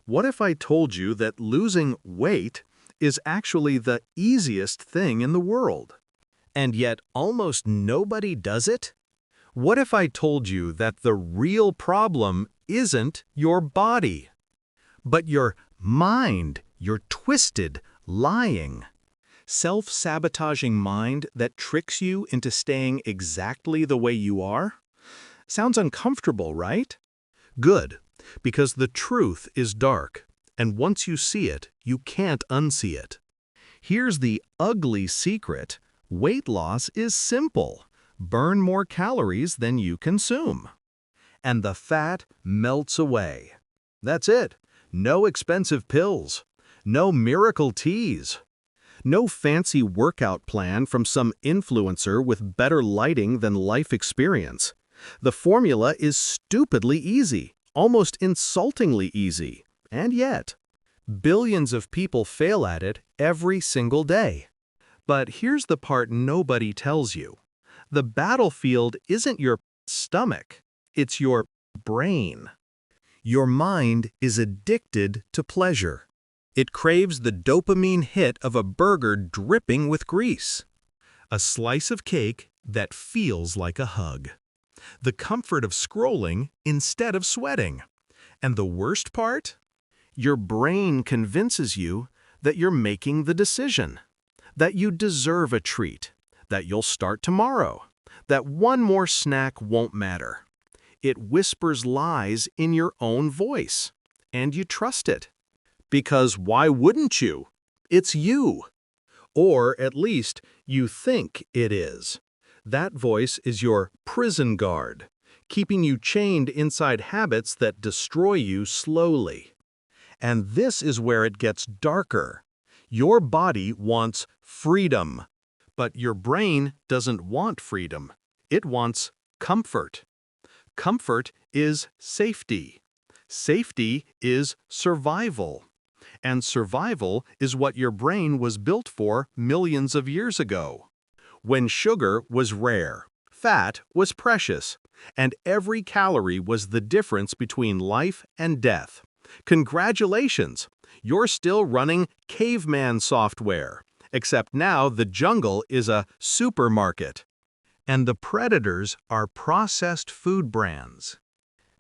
What if I told you that losing weight is actually the easiest thing in the world? And yet almost nobody does it? What if I told you that the real problem isn't your body, but your mind, your twisted, lying, self-sabotaging mind that tricks you into staying exactly the way you are? Sounds uncomfortable, right? Good, because the truth is dark, and once you see it, you can't unsee it. Here's the ugly secret: weight loss is simple. Burn more calories than you consume. And the fat melts away. That's it. No expensive pills. No miracle teas. No fancy workout plan from some influencer with better lighting than life experience. The formula is stupidly easy, almost insultingly easy. And yet, billions of people fail at it every single day. But here's the part nobody tells you. The battlefield isn't your stomach, it's your brain. Your mind is addicted to pleasure. It craves the dopamine hit of a burger dripping with grease, a slice of cake that feels like a hug, the comfort of scrolling instead of sweating. And the worst part? Your brain convinces you that you're making the decision, that you deserve a treat, that you'll start tomorrow, that one more snack won't matter. It whispers lies in your own voice, and you trust it. Because why wouldn't you? It's you. Or at least you think it is. That voice is your prison guard, keeping you chained inside habits that destroy you slowly. And this is where it gets darker. Your body wants freedom, but your brain doesn't want freedom. It wants comfort. Comfort is safety. Safety is survival. And survival is what your brain was built for millions of years ago. When sugar was rare, fat was precious, and every calorie was the difference between life and death. Congratulations! You're still running caveman software, except now the jungle is a supermarket. And the predators are processed food brands.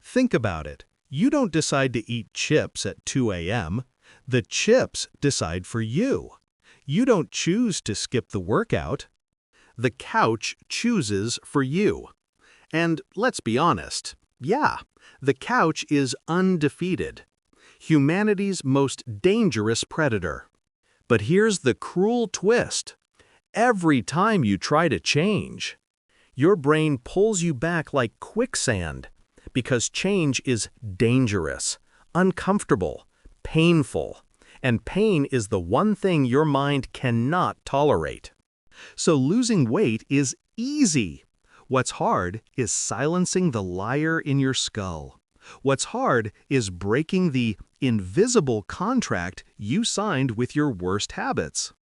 Think about it. You don't decide to eat chips at 2 a.m. The chips decide for you. You don't choose to skip the workout. The couch chooses for you. And let's be honest, yeah, the couch is undefeated. Humanity's most dangerous predator. But here's the cruel twist. Every time you try to change, your brain pulls you back like quicksand, because change is dangerous, uncomfortable, painful, and pain is the one thing your mind cannot tolerate. So losing weight is easy. What's hard is silencing the liar in your skull. What's hard is breaking the invisible contract you signed with your worst habits.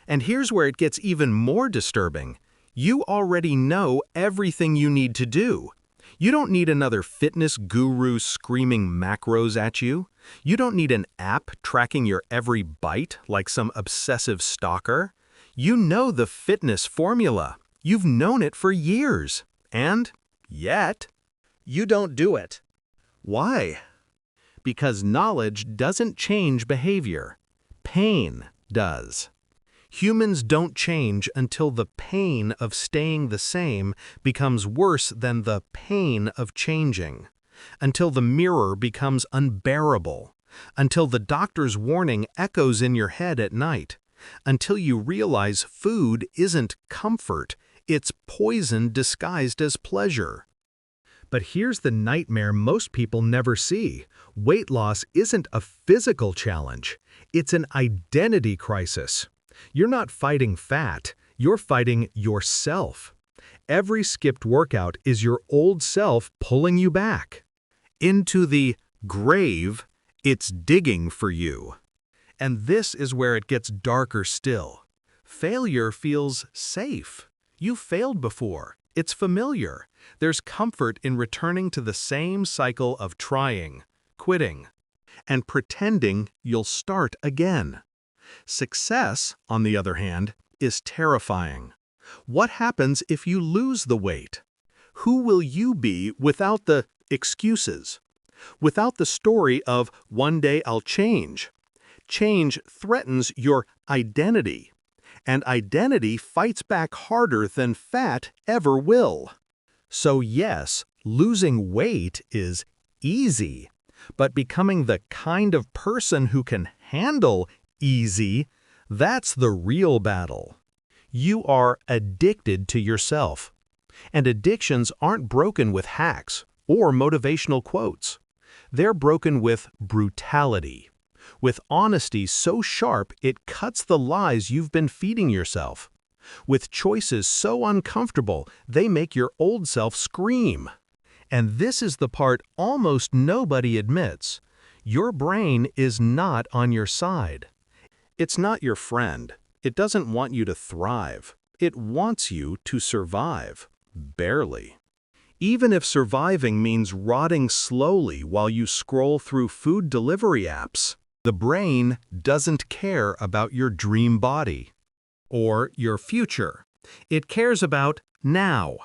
And here's where it gets even more disturbing. You already know everything you need to do. You don't need another fitness guru screaming macros at you. You don't need an app tracking your every bite like some obsessive stalker. You know the fitness formula. You've known it for years. And yet, you don't do it. Why? Because knowledge doesn't change behavior. Pain does. Humans don't change until the pain of staying the same becomes worse than the pain of changing, until the mirror becomes unbearable, until the doctor's warning echoes in your head at night, until you realize food isn't comfort, it's poison disguised as pleasure. But here's the nightmare most people never see. Weight loss isn't a physical challenge, it's an identity crisis. You're not fighting fat, you're fighting yourself. Every skipped workout is your old self pulling you back. Into the grave, it's digging for you. And this is where it gets darker still. Failure feels safe. You failed before. It's familiar. There's comfort in returning to the same cycle of trying, quitting. and pretending you'll start again. Success, on the other hand, is terrifying. What happens if you lose the weight? Who will you be without the excuses? Without the story of one day I'll change? Change threatens your identity, and identity fights back harder than fat ever will. So yes, losing weight is easy, but becoming the kind of person who can handle easy, that's the real battle. You are addicted to yourself. And addictions aren't broken with hacks or motivational quotes. They're broken with brutality, with honesty so sharp it cuts the lies you've been feeding yourself, with choices so uncomfortable they make your old self scream. And this is the part almost nobody admits. Your brain is not on your side. It's not your friend. It doesn't want you to thrive. It wants you to survive. Barely. Even if surviving means rotting slowly while you scroll through food delivery apps, the brain doesn't care about your dream body or your future. It cares about now,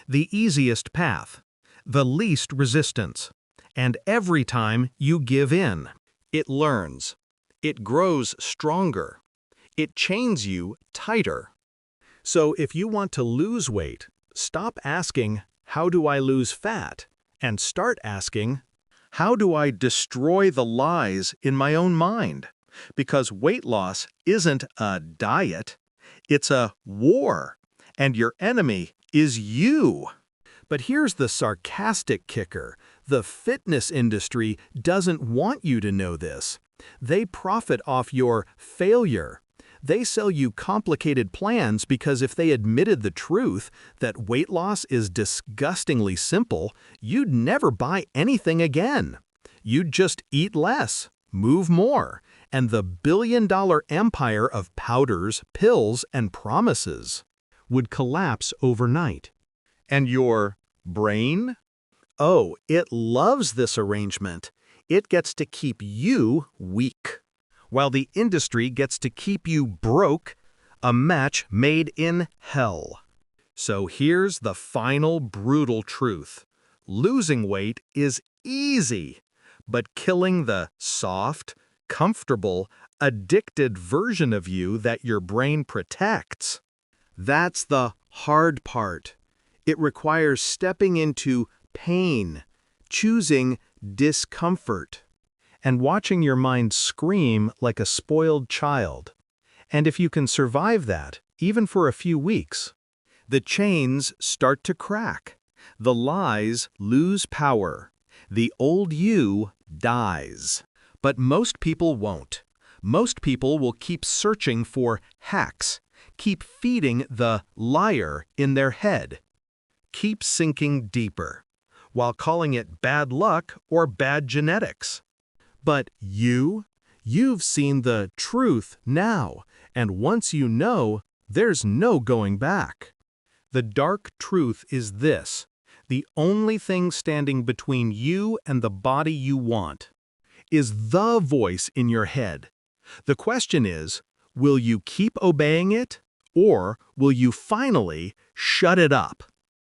the easiest path, the least resistance. And every time you give in, it learns. It grows stronger. It chains you tighter. So if you want to lose weight, stop asking, how do I lose fat? And start asking, how do I destroy the lies in my own mind? Because weight loss isn't a diet, it's a war, and your enemy is you. But here's the sarcastic kicker. The fitness industry doesn't want you to know this. They profit off your failure. They sell you complicated plans because if they admitted the truth, that weight loss is disgustingly simple, you'd never buy anything again. You'd just eat less, move more, and the billion-dollar empire of powders, pills, and promises would collapse overnight. And your brain? Oh, it loves this arrangement. It gets to keep you weak, while the industry gets to keep you broke, a match made in hell. So here's the final brutal truth. Losing weight is easy, but killing the soft, comfortable, addicted version of you that your brain protects, that's the hard part. It requires stepping into pain, choosing discomfort, and watching your mind scream like a spoiled child. And if you can survive that, even for a few weeks, the chains start to crack, the lies lose power, the old you dies. But most people won't. Most people will keep searching for hacks, keep feeding the liar in their head, keep sinking deeper, while calling it bad luck or bad genetics. But you've seen the truth now, and once you know, there's no going back. The dark truth is this: the only thing standing between you and the body you want is the voice in your head. The question is, will you keep obeying it, or will you finally shut it up?